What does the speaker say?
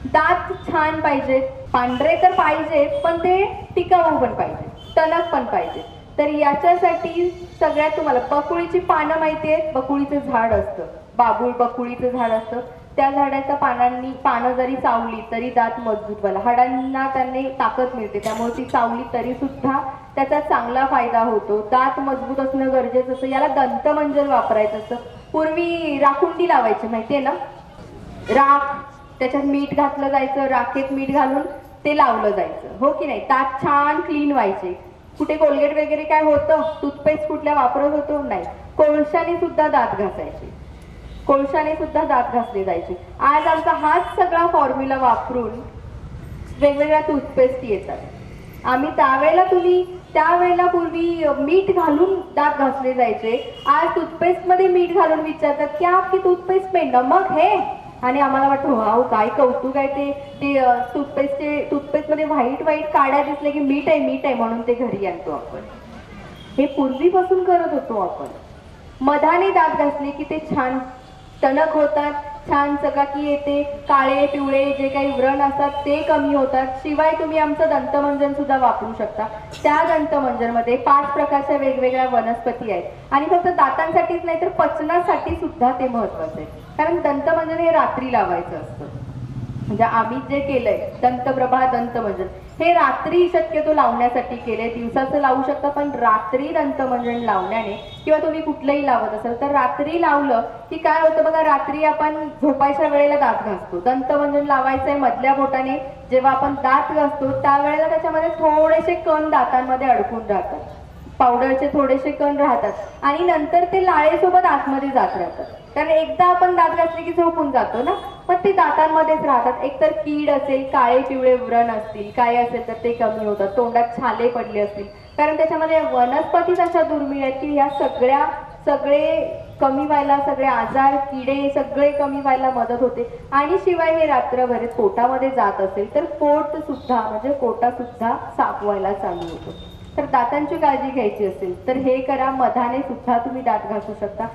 दात छान पाहिजेत, पांढरे तर पाहिजेत, पण ते टिकाऊ पण पाहिजे, टणक पण पाहिजे. तर याच्यासाठी सगळ्यात तुम्हाला बकुळीची पानं माहिती आहेत. बकुळीचं झाड असतं, बाबूळ बकुळीचं झाड असतं. त्या झाडाच्या पानं जरी चावली तरी दात मजबूत व्हायला, हाडांना त्यांनी ताकद मिळते, त्यामुळे ती चावली तरी सुद्धा त्याचा चांगला फायदा होतो. दात मजबूत असणं गरजेचं असतं. याला दंतमंजन वापरायचं असतं. पूर्वी राखुंडी लावायची माहितीये ना, राख, त्याच्यात मीठ घातलं जायचं, राखेत मीठ घालून ते लावलं जायचं, हो की नाही. दात छान क्लीन व्हायचे. कुठे कोलगेट वगैरे काय होतं, टूथपेस्ट कुठल्या वापरत होतो नाही, कोळशाने सुद्धा दात घासायचे, कोळशाने सुद्धा दात घासले जायचे. आज आमचा हाच सगळा फॉर्म्युला वापरून वेगवेगळ्या टूथपेस्ट येतात. आम्ही त्यावेळेला पूर्वी मीठ घालून दात घासले जायचे. आज टूथपेस्टमध्ये मीठ घालून विचारतात की आपकी टूथपेस्ट में नमक है, आणि आम्हाला वाटतं वाव काय कौतुक आहे. ते टूथपेस्टमध्ये व्हाईट व्हाईट काड्या दिसल्या की मीठ आहे म्हणून ते घरी आणतो आपण. हे पूर्वीपासून करत होतो आपण. मधाने दात घासले की ते छान टणक होतात, छान चकाकी येते, काळे पिवळे जे काही व्रण असतात ते कमी होतात. शिवाय तुम्ही आमचं दंतमंजन सुद्धा वापरू शकता. त्या दंतमंजनमध्ये 5 प्रकारच्या वेगवेगळ्या वनस्पती आहेत आणि फक्त दातांसाठीच नाही तर पचनासाठी सुद्धा ते महत्वाचं आहे. कारण दंतमंजन हे रात्री लावायचं असतं. म्हणजे आम्ही जे केलंय दंतप्रभा दंतमंजन हे रात्री शक्यतो लावण्यासाठी केले. दिवसाचं लावू शकता, पण रात्री दंतमंजन लावण्याने किंवा तुम्ही कुठलंही लावत असाल तर रात्री लावलं की काय होतं बघा, रात्री आपण झोपायच्या वेळेला दात घासतो. दंतमंजन लावायचंय मधल्या बोटाने, जेव्हा आपण दात घासतो त्यावेळेला त्याच्यामध्ये थोडेसे कण दातांमध्ये अडकून राहतात, पावडरचे थोडेसे कण राहतात आणि नंतर ते लाळेसोबत आतमध्ये जात राहतात. कारण एकदा आपण दात घासले की झोपून जातो ना, पण ते दातांमध्येच राहतात. एकतर कीड असेल, काळे पिवळे व्रण असतील, काय असेल तर ते कमी होतात. तोंडात छाले पडले असतील, कारण त्याच्यामध्ये वनस्पतीच अशा दुर्मिळ आहेत की ह्या सगळे कमी व्हायला, सगळे आजार किडे सगळे कमी व्हायला मदत होते. आणि शिवाय हे रात्रभर पोटामध्ये जात असेल तर पोट सुद्धा म्हणजे पोटा सुद्धा साफ व्हायला चालू होतो. तर दातांची काळजी घ्यायची असेल तर हे करा. मधाने सुद्धा तुम्ही दात घासू शकता.